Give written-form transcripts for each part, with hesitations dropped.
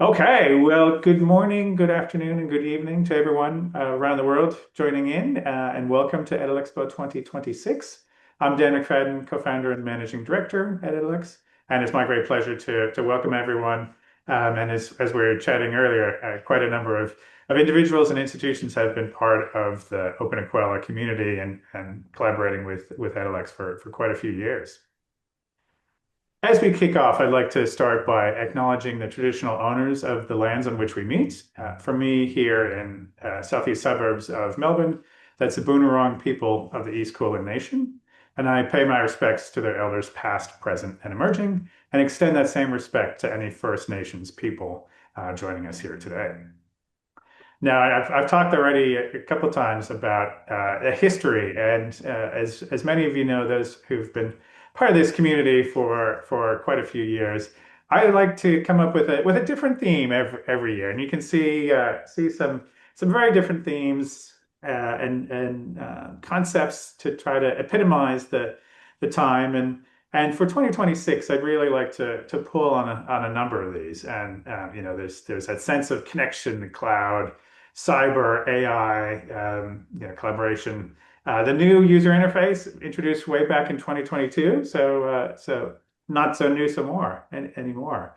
Okay, well, good morning, good afternoon, and good evening to everyone around the world joining in, and welcome to Edalexpo 2026. I'm Dan McFadden, co-founder and managing director at Edalex, and it's my great pleasure to welcome everyone. And as we were chatting earlier, quite a number of individuals and institutions have been part of the openEQUELLA community and collaborating with Edalex for quite a few years. As we kick off, I'd like to start by acknowledging the traditional owners of the lands on which we meet. For me, here in southeast suburbs of Melbourne, that's the Boonwurrung people of the East Kulin Nation. And I pay my respects to their elders past, present, and emerging, and extend that same respect to any First Nations people joining us here today. Now, I've talked already a couple of times about a history, and as many of you know, those who've been part of this community for quite a few years, I like to come up with a different theme every year, and you can see some very different themes and concepts to try to epitomize the time. And for 2026, I'd really like to pull on a number of these. And there's that sense of connection, the cloud, cyber, AI, collaboration. The new user interface introduced way back in 2022, so not so new some more anymore.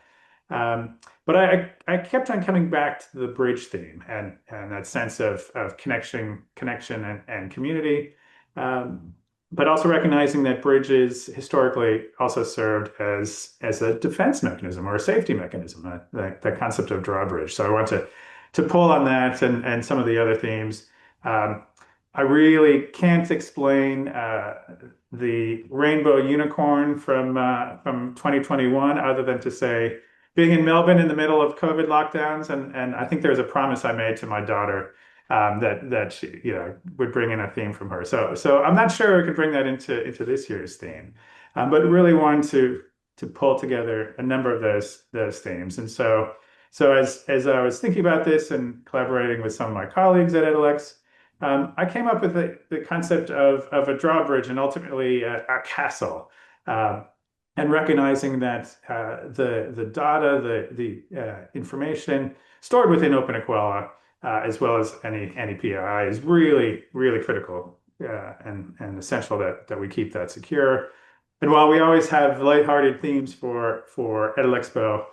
But I kept on coming back to the bridge theme and that sense of connection and community. But also recognizing that bridges historically also served as a defense mechanism or a safety mechanism, that concept of drawbridge. So I want to pull on that and some of the other themes. I really can't explain the rainbow unicorn from 2021 other than to say being in Melbourne in the middle of COVID lockdowns, and I think there was a promise I made to my daughter that she, would bring in a theme from her. So I'm not sure I could bring that into this year's theme, but really wanted to pull together a number of those themes. And so as I was thinking about this and collaborating with some of my colleagues at Edalex, I came up with the concept of a drawbridge and ultimately a castle, and recognizing that the data, the information stored within openEQUELLA, as well as any PII, is really, really critical and essential that we keep that secure. And while we always have lighthearted themes for Edalexpo,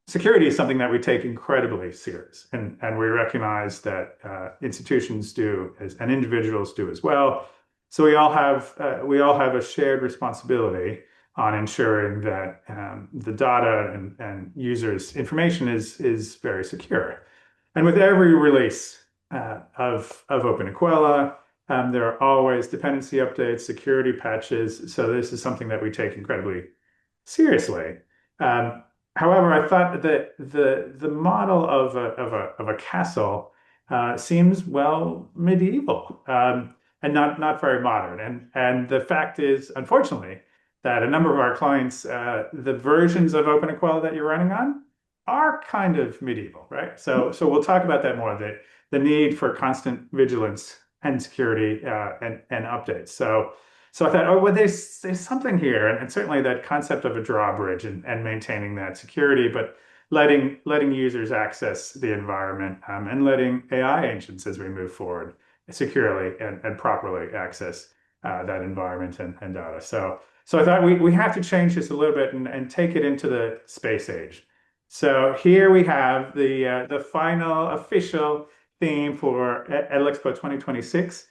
security is something that we take incredibly serious, and we recognize that institutions do and individuals do as well. So we all have a shared responsibility on ensuring that the data and users' information is very secure. And with every release of openEQUELLA, there are always dependency updates, security patches. So this is something that we take incredibly seriously. However, I thought that the model of a castle seems, well, medieval, and not very modern. And the fact is, unfortunately, that a number of our clients, the versions of openEQUELLA that you're running on are kind of medieval, right? So we'll talk about that more, the need for constant vigilance and security and updates. So I thought, oh, well, there's something here, and certainly that concept of a drawbridge and maintaining that security, but letting users access the environment, and letting AI agents, as we move forward, securely and properly access that environment and data. So I thought we have to change this a little bit and take it into the space age. So here we have the final official theme for Edalexpo 2026.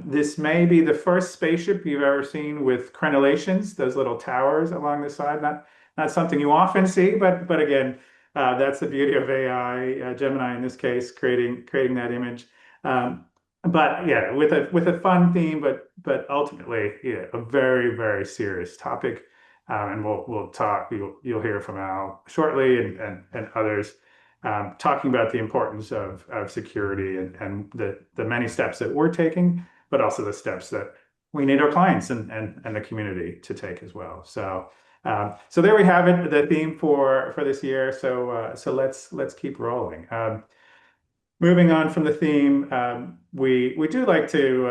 This may be the first spaceship you've ever seen with crenellations, those little towers along the side. Not something you often see, but again, that's the beauty of AI, Gemini in this case, creating that image. But yeah, with a fun theme, but ultimately, yeah, a very, very serious topic. And we'll talk. You'll hear from Al shortly and others. Talking about the importance of security and the many steps that we're taking, but also the steps that we need our clients and the community to take as well. So there we have it, the theme for this year. So let's keep rolling. Moving on from the theme, we do like to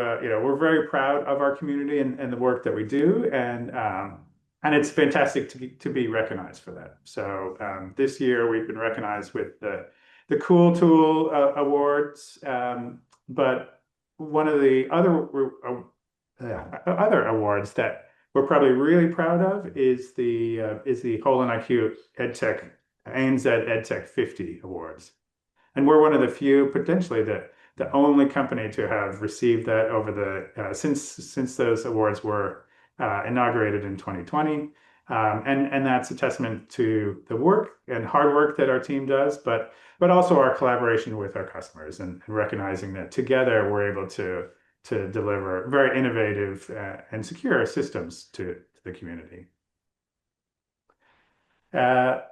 we're very proud of our community and the work that we do, and and it's fantastic to be recognized for that. So this year we've been recognized with the Cool Tool Awards, but one of the other awards that we're probably really proud of is the openEQUELLA EdTech ANZ EdTech 50 Awards. And we're one of the few, potentially the only company to have received that over the since those awards were inaugurated in 2020. And that's a testament to the work and hard work that our team does, but also our collaboration with our customers and recognizing that together we're able to deliver very innovative and secure systems to the community.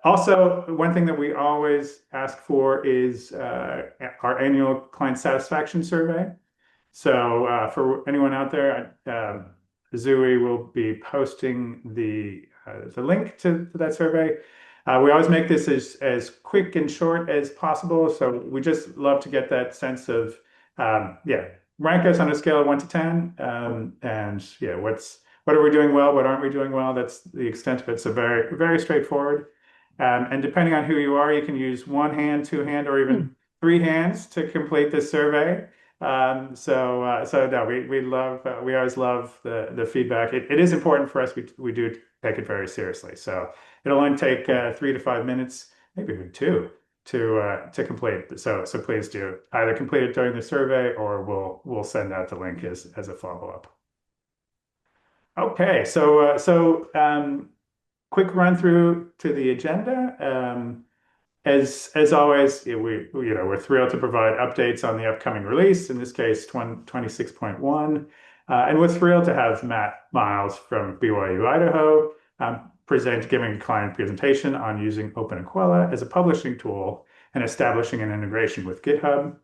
Also, one thing that we always ask for is our annual client satisfaction survey. So for anyone out there, Zooey will be posting the link to that survey. We always make this as quick and short as possible. So we just love to get that sense of, rank us on a scale of 1 to 10. And yeah, what are we doing well? What aren't we doing well? That's the extent of it. So very, very straightforward. And depending on who you are, you can use 1 hand, 2 hand, or even 3 hands to complete this survey. So no, we always love the feedback. It is important for us. We do take it very seriously. So it'll only take 3 to 5 minutes, maybe even 2, to complete. So please do either complete it during the survey, or we'll send out the link as a follow-up. Okay, so quick run through to the agenda. As always, we're thrilled to provide updates on the upcoming release, in this case 26.1, and we're thrilled to have Matt Miles from BYU Idaho giving a client presentation on using openEQUELLA as a publishing tool and establishing an integration with GitHub.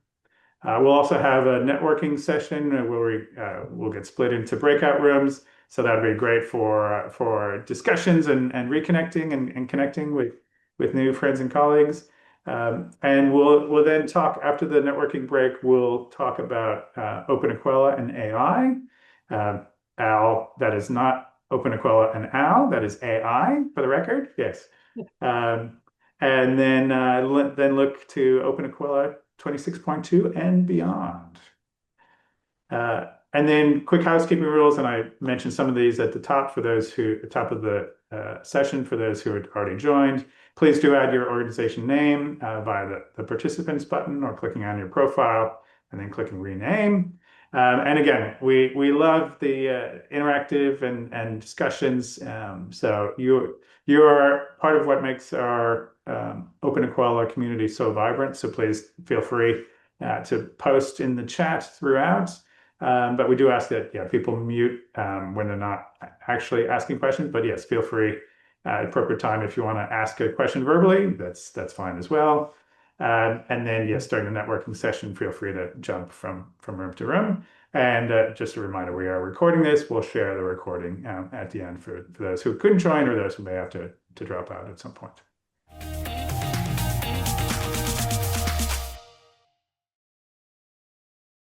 We'll also have a networking session where we'll get split into breakout rooms. So that'll be great for discussions and reconnecting and connecting with new friends and colleagues. And we'll then talk after the networking break. We'll talk about openEQUELLA and AI. Al, that is not openEQUELLA and Al, that is AI for the record. Yes. And then look to openEQUELLA 26.2 and beyond. And then quick housekeeping rules, and I mentioned some of these at the top of the session for those who had already joined. Please do add your organization name via the participants button or clicking on your profile and then clicking rename. And again, we love the interactive and discussions. So you are part of what makes our openEQUELLA community so vibrant. So please feel free to post in the chat throughout. But we do ask that people mute when they're not actually asking questions. But yes, feel free at appropriate time if you want to ask a question verbally. That's fine as well. And then yes, during the networking session, feel free to jump from room to room. And just a reminder, we are recording this. We'll share the recording at the end for those who couldn't join or those who may have to drop out at some point.